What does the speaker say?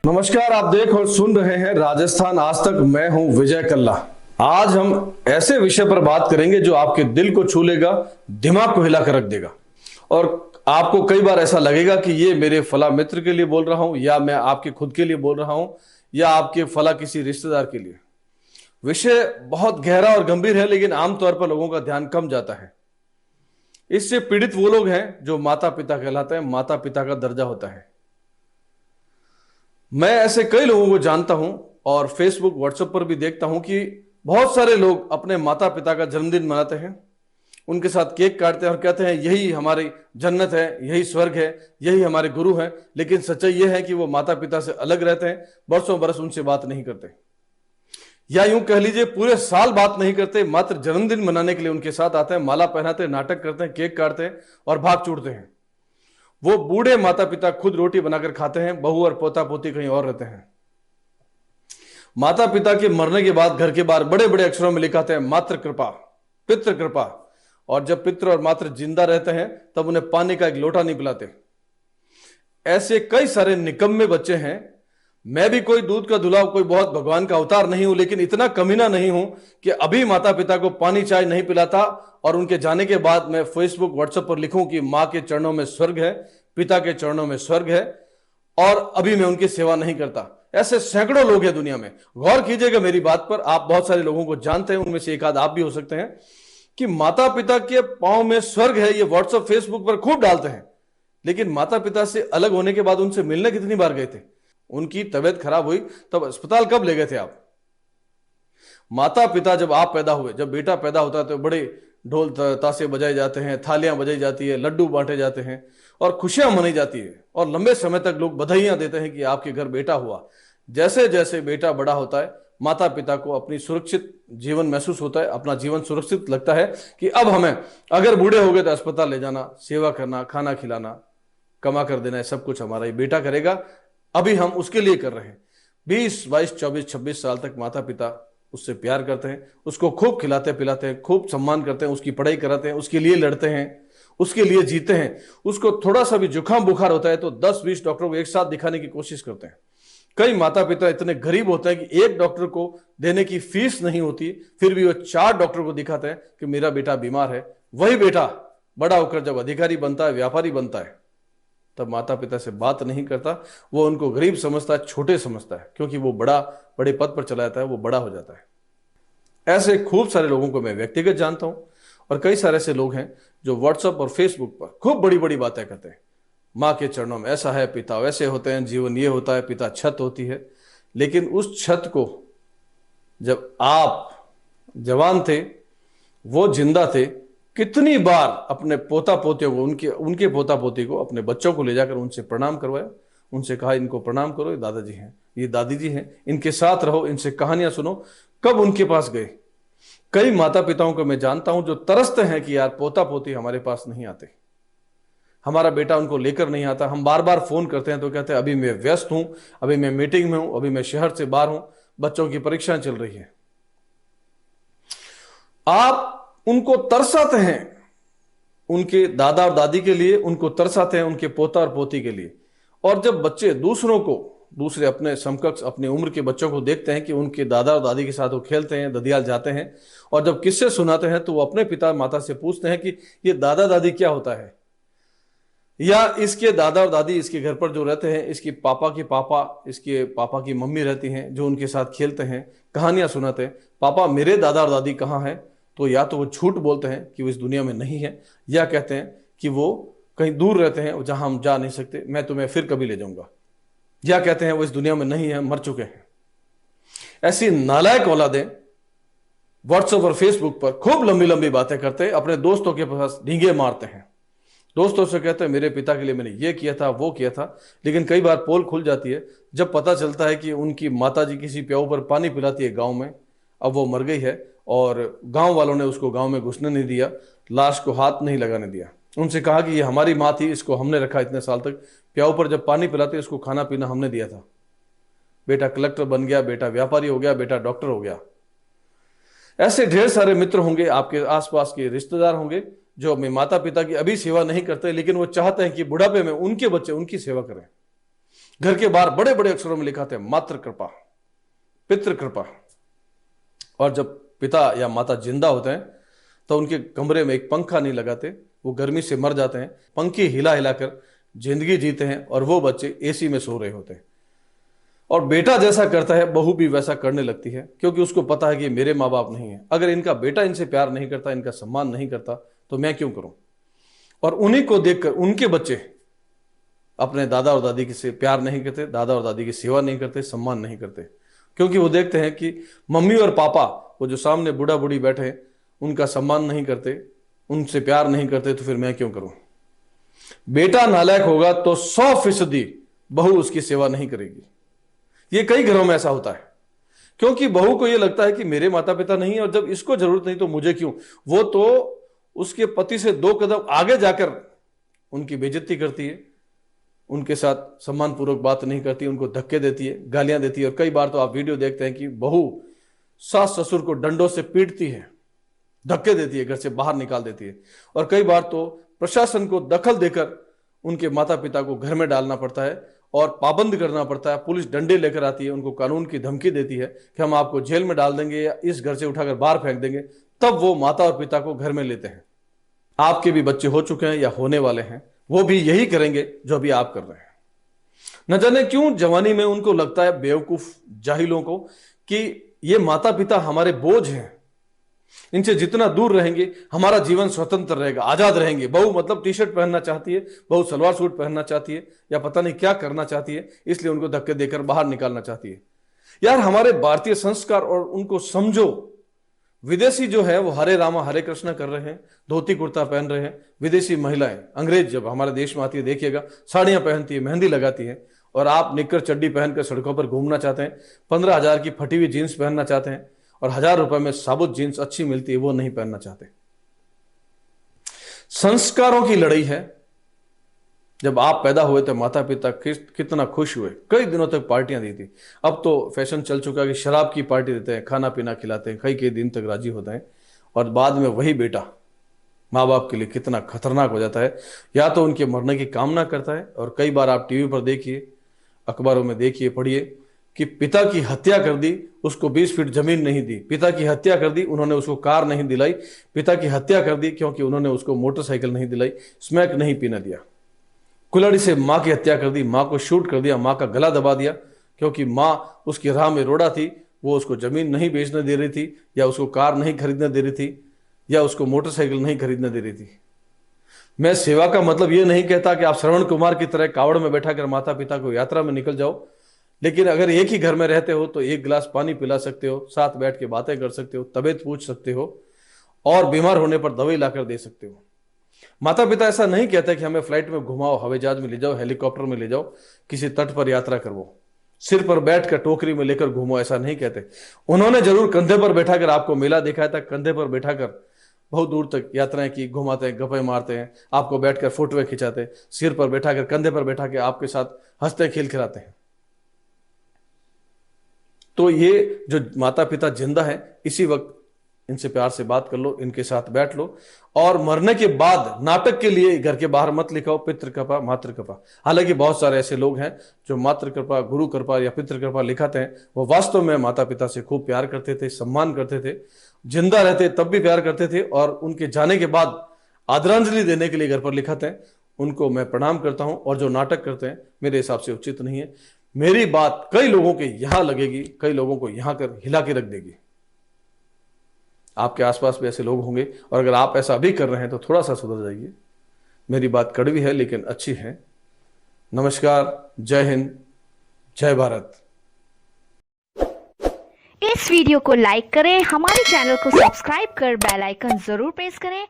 नमस्कार, आप देख और सुन रहे हैं राजस्थान आज तक। मैं हूं विजय कल्ला। आज हम ऐसे विषय पर बात करेंगे जो आपके दिल को छू लेगा, दिमाग को हिला कर रख देगा और आपको कई बार ऐसा लगेगा कि ये मेरे फला मित्र के लिए बोल रहा हूं या मैं आपके खुद के लिए बोल रहा हूं या आपके फला किसी रिश्तेदार के लिए। विषय बहुत गहरा और गंभीर है, लेकिन आमतौर पर लोगों का ध्यान कम जाता है। इससे पीड़ित वो लोग हैं जो माता पिता कहलाते हैं, माता पिता का दर्जा होता है। मैं ऐसे कई लोगों को जानता हूं और फेसबुक व्हाट्सएप पर भी देखता हूं कि बहुत सारे लोग अपने माता पिता का जन्मदिन मनाते हैं, उनके साथ केक काटते हैं और कहते हैं यही हमारी जन्नत है, यही स्वर्ग है, यही हमारे गुरु हैं। लेकिन सच्चाई यह है कि वो माता पिता से अलग रहते हैं, बरसों बरस उनसे बात नहीं करते, या यूं कह लीजिए पूरे साल बात नहीं करते, मात्र जन्मदिन मनाने के लिए उनके साथ आते हैं, माला पहनाते हैं, नाटक करते हैं, केक काटते हैं और भाग छूटते हैं। वो बूढ़े माता पिता खुद रोटी बनाकर खाते हैं, बहू और पोता पोती कहीं और रहते हैं। माता पिता के मरने के बाद घर के बाहर बड़े बड़े अक्षरों में लिखाते हैं मातृ कृपा, पितृ कृपा, और जब पितृ और मातृ जिंदा रहते हैं तब उन्हें पानी का एक लोटा नहीं पिलाते। ऐसे कई सारे निकम्मे बच्चे हैं। मैं भी कोई दूध का धुला, कोई बहुत भगवान का अवतार नहीं हूं, लेकिन इतना कमीना नहीं हूं कि अभी माता पिता को पानी चाय नहीं पिलाता और उनके जाने के बाद मैं फेसबुक व्हाट्सएप पर लिखूं कि मां के चरणों में स्वर्ग है, पिता के चरणों में स्वर्ग है, और अभी मैं उनकी सेवा नहीं करता। ऐसे सैकड़ों लोग हैं दुनिया में। गौर कीजिएगा मेरी बात पर, आप बहुत सारे लोगों को जानते हैं, उनमें से एक आध आप भी हो सकते हैं, कि माता पिता के पांव में स्वर्ग है, ये व्हाट्सएप फेसबुक पर खूब डालते हैं। लेकिन माता पिता से अलग होने के बाद उनसे मिलने कितनी बार गए थे? उनकी तबीयत खराब हुई तब अस्पताल कब ले गए थे आप? माता पिता जब आप पैदा हुए, जब बेटा पैदा होता है तो बड़े ढोल ताशे बजाए जाते हैं, थालियां बजाई जाती है, लड्डू बांटे जाते हैं और खुशियां मनाई जाती है, और लंबे समय तक लोग बधाइयां देते हैं कि आपके घर बेटा हुआ। जैसे जैसे बेटा बड़ा होता है, माता पिता को अपनी सुरक्षित जीवन महसूस होता है, अपना जीवन सुरक्षित लगता है कि अब हमें अगर बूढ़े हो गए तो अस्पताल ले जाना, सेवा करना, खाना खिलाना, कमा कर देना है, सब कुछ हमारा ही बेटा करेगा। अभी हम उसके लिए कर रहे हैं। 20, 22, 24, 26 साल तक माता पिता उससे प्यार करते हैं, उसको खूब खिलाते पिलाते हैं, खूब सम्मान करते हैं, उसकी पढ़ाई कराते हैं, उसके लिए लड़ते हैं, उसके लिए जीते हैं। उसको थोड़ा सा भी जुकाम बुखार होता है तो 10-20 डॉक्टरों को एक साथ दिखाने की कोशिश करते हैं। कई माता पिता इतने गरीब होते हैं कि एक डॉक्टर को देने की फीस नहीं होती, फिर भी वो 4 डॉक्टर को दिखाते हैं कि मेरा बेटा बीमार है। वही बेटा बड़ा होकर जब अधिकारी बनता है, व्यापारी बनता है, तब माता पिता से बात नहीं करता। वो उनको गरीब समझता है, छोटे समझता है, क्योंकि वो बड़े पद पर चला जाता है, वो बड़ा हो जाता है। ऐसे खूब सारे लोगों को मैं व्यक्तिगत जानता हूं और कई सारे ऐसे लोग हैं जो व्हाट्सएप और फेसबुक पर खूब बड़ी बड़ी बातें करते हैं। माँ के चरणों में ऐसा है, पिता वैसे होते हैं, जीवन ये होता है, पिता छत होती है। लेकिन उस छत को जब आप जवान थे, वो जिंदा थे, कितनी बार अपने पोता पोतियों को, उनके पोता पोती को, अपने बच्चों को ले जाकर उनसे प्रणाम करवाया, उनसे कहा इनको प्रणाम करो, ये दादाजी हैं, ये दादी जी हैं, इनके साथ रहो, इनसे कहानियां सुनो। कब उनके पास गए? कई माता पिताओं को मैं जानता हूं जो तरसते हैं कि यार पोता पोती हमारे पास नहीं आते, हमारा बेटा उनको लेकर नहीं आता। हम बार बार फोन करते हैं तो कहते हैं अभी मैं व्यस्त हूं, अभी मैं मीटिंग में हूं, अभी मैं शहर से बाहर हूं, बच्चों की परीक्षाएं चल रही है। आप उनको तरसाते हैं, उनके दादा और दादी के लिए उनको तरसाते हैं, उनके पोता और पोती के लिए। और जब बच्चे दूसरों को, दूसरे अपने समकक्ष, अपनी उम्र के बच्चों को देखते हैं कि उनके दादा और दादी के साथ वो खेलते हैं, ददियाल जाते हैं, और जब किस्से सुनाते हैं तो वो अपने पिता माता से पूछते हैं कि ये दादा दादी क्या होता है, या इसके दादा और दादी इसके घर पर जो रहते हैं, इसकी पापा की पापा, इसके पापा की मम्मी रहती हैं जो उनके साथ खेलते हैं, कहानियां सुनाते हैं। पापा मेरे दादा और दादी कहाँ हैं? तो या तो वो झूठ बोलते हैं कि वो इस दुनिया में नहीं है, या कहते हैं कि वो कहीं दूर रहते हैं जहां हम जा नहीं सकते, मैं तुम्हें फिर कभी ले जाऊंगा, या कहते हैं वो इस दुनिया में नहीं है, मर चुके हैं। ऐसी नालायक औलादें व्हाट्सएप और फेसबुक पर खूब लंबी लंबी बातें करते हैं, अपने दोस्तों के पास ढींगे मारते हैं, दोस्तों से कहते हैं मेरे पिता के लिए मैंने ये किया था, वो किया था। लेकिन कई बार पोल खुल जाती है जब पता चलता है कि उनकी माता जी किसी प्याऊ पर पानी पिलाती है गांव में, अब वो मर गई है और गांव वालों ने उसको गांव में घुसने नहीं दिया, लाश को हाथ नहीं लगाने दिया। उनसे कहा कि ये हमारी माँ थी, इसको हमने रखा इतने साल तक, प्याऊ पर जब पानी पिलाते इसको खाना पीना हमने दिया था। बेटा कलेक्टर बन गया, बेटा व्यापारी हो गया, बेटा डॉक्टर हो गया। ऐसे ढेर सारे मित्र होंगे, आपके आसपास के रिश्तेदार होंगे जो अपने माता पिता की अभी सेवा नहीं करते, लेकिन वो चाहते हैं कि बुढ़ापे में उनके बच्चे उनकी सेवा करें। घर के बाहर बड़े बड़े अक्षरों में लिखा था मातृ कृपा, पितृ कृपा। और जब पिता या माता जिंदा होते हैं तो उनके कमरे में एक पंखा नहीं लगाते, वो गर्मी से मर जाते हैं, पंखे हिला हिलाकर जिंदगी जीते हैं और वो बच्चे एसी में सो रहे होते हैं। और बेटा जैसा करता है बहू भी वैसा करने लगती है, क्योंकि उसको पता है कि मेरे माँ बाप नहीं है, अगर इनका बेटा इनसे प्यार नहीं करता, इनका सम्मान नहीं करता तो मैं क्यों करूं। और उन्हीं को देखकर उनके बच्चे अपने दादा और दादी से प्यार नहीं करते, दादा और दादी की सेवा नहीं करते, सम्मान नहीं करते, क्योंकि वो देखते हैं कि मम्मी और पापा वो जो सामने बूढ़ा बूढ़ी बैठे हैं उनका सम्मान नहीं करते, उनसे प्यार नहीं करते, तो फिर मैं क्यों करूं। बेटा नालायक होगा तो 100% बहू उसकी सेवा नहीं करेगी। ये कई घरों में ऐसा होता है, क्योंकि बहू को यह लगता है कि मेरे माता पिता नहीं है और जब इसको जरूरत नहीं तो मुझे क्यों। वो तो उसके पति से 2 कदम आगे जाकर उनकी बेइज्जती करती है, उनके साथ सम्मानपूर्वक बात नहीं करती, उनको धक्के देती है, गालियां देती है। और कई बार तो आप वीडियो देखते हैं कि बहू सास ससुर को डंडों से पीटती है, धक्के देती है, घर से बाहर निकाल देती है। और कई बार तो प्रशासन को दखल देकर उनके माता पिता को घर में डालना पड़ता है और पाबंद करना पड़ता है। पुलिस डंडे लेकर आती है, उनको कानून की धमकी देती है कि हम आपको जेल में डाल देंगे या इस घर से उठाकर बाहर फेंक देंगे, तब वो माता और पिता को घर में लेते हैं। आपके भी बच्चे हो चुके हैं या होने वाले हैं, वो भी यही करेंगे जो अभी आप कर रहे हैं। न जाने क्यों जवानी में उनको लगता है, बेवकूफ जाहिलों को, कि ये माता पिता हमारे बोझ हैं, इनसे जितना दूर रहेंगे हमारा जीवन स्वतंत्र रहेगा, आजाद रहेंगे। बहू मतलब टी शर्ट पहनना चाहती है, बहू सलवार सूट पहनना चाहती है या पता नहीं क्या करना चाहती है, इसलिए उनको धक्के देकर बाहर निकालना चाहती है। यार हमारे भारतीय संस्कार और उनको समझो। विदेशी जो है वो हरे रामा हरे कृष्णा कर रहे हैं, धोती कुर्ता पहन रहे हैं। विदेशी महिलाएं, अंग्रेज जब हमारे देश में आती है देखिएगा, साड़ियां पहनती है, मेहंदी लगाती है, और आप निक्कर चड्डी पहनकर सड़कों पर घूमना चाहते हैं, 15,000 की फटी हुई जींस पहनना चाहते हैं और 1,000 रुपए में साबुत जींस अच्छी मिलती है वो नहीं पहनना चाहते। संस्कारों की लड़ाई है। जब आप पैदा हुए थे माता पिता कितना खुश हुए, कई दिनों तक पार्टियां दी थी। अब तो फैशन चल चुका है कि शराब की पार्टी देते हैं, खाना पीना खिलाते हैं, कई कई दिन तक राजी होते हैं, और बाद में वही बेटा माँ बाप के लिए कितना खतरनाक हो जाता है। या तो उनके मरने की कामना करता है, और कई बार आप टीवी पर देखिए, अखबारों में देखिए, पढ़िए कि पिता की हत्या कर दी, उसको 20 फीट जमीन नहीं दी, पिता की हत्या कर दी, उन्होंने उसको कार नहीं दिलाई, पिता की हत्या कर दी क्योंकि उन्होंने उसको मोटरसाइकिल नहीं दिलाई, स्मैक नहीं पीने दिया। कुल्हाड़ी से माँ की हत्या कर दी, माँ को शूट कर दिया, माँ का गला दबा दिया क्योंकि माँ उसकी राह में रोड़ा थी, वो उसको जमीन नहीं बेचने दे रही थी, या उसको कार नहीं खरीदने दे रही थी, या उसको मोटरसाइकिल नहीं खरीदने दे रही थी। मैं सेवा का मतलब ये नहीं कहता कि आप श्रवण कुमार की तरह कावड़ में बैठा कर माता पिता को यात्रा में निकल जाओ, लेकिन अगर एक ही घर में रहते हो तो 1 गिलास पानी पिला सकते हो, साथ बैठ के बातें कर सकते हो, तबीयत पूछ सकते हो, और बीमार होने पर दवाई लाकर दे सकते हो। माता पिता ऐसा नहीं कहते कि हमें फ्लाइट में घुमाओ, हवाई जहाज में ले जाओ, हेलीकॉप्टर में ले जाओ, किसी तट पर यात्रा करवाओ, सिर पर बैठकर टोकरी में लेकर घूमो, ऐसा नहीं कहते। उन्होंने जरूर कंधे पर बैठाकर आपको मेला दिखाया था, कंधे पर बैठाकर बहुत दूर तक यात्राएं की, घुमाते हैं, गप्पे मारते हैं, आपको बैठकर फोटोएं खिंचाते हैं, सिर पर बैठाकर, कंधे पर बैठा के आपके साथ हंसते खिलखिलाते हैं। तो ये जो माता पिता जिंदा है, इसी वक्त इनसे प्यार से बात कर लो, इनके साथ बैठ लो, और मरने के बाद नाटक के लिए घर के बाहर मत लिखाओ पितृ कृपा मातृ कृपा। हालांकि बहुत सारे ऐसे लोग हैं जो मातृ कृपा, गुरु कृपा या पितृ कृपा लिखाते हैं, वो वास्तव में माता पिता से खूब प्यार करते थे, सम्मान करते थे, जिंदा रहते तब भी प्यार करते थे, और उनके जाने के बाद आदरांजलि देने के लिए घर पर लिखाते हैं। उनको मैं प्रणाम करता हूं, और जो नाटक करते हैं मेरे हिसाब से उचित नहीं है। मेरी बात कई लोगों के यहां लगेगी, कई लोगों को यहां कर हिला के रख देगी। आपके आसपास भी ऐसे लोग होंगे, और अगर आप ऐसा भी कर रहे हैं तो थोड़ा सा सुधर जाइए। मेरी बात कड़वी है लेकिन अच्छी है। नमस्कार, जय हिंद, जय भारत। इस वीडियो को लाइक करें, हमारे चैनल को सब्सक्राइब कर बेल आइकन जरूर प्रेस करें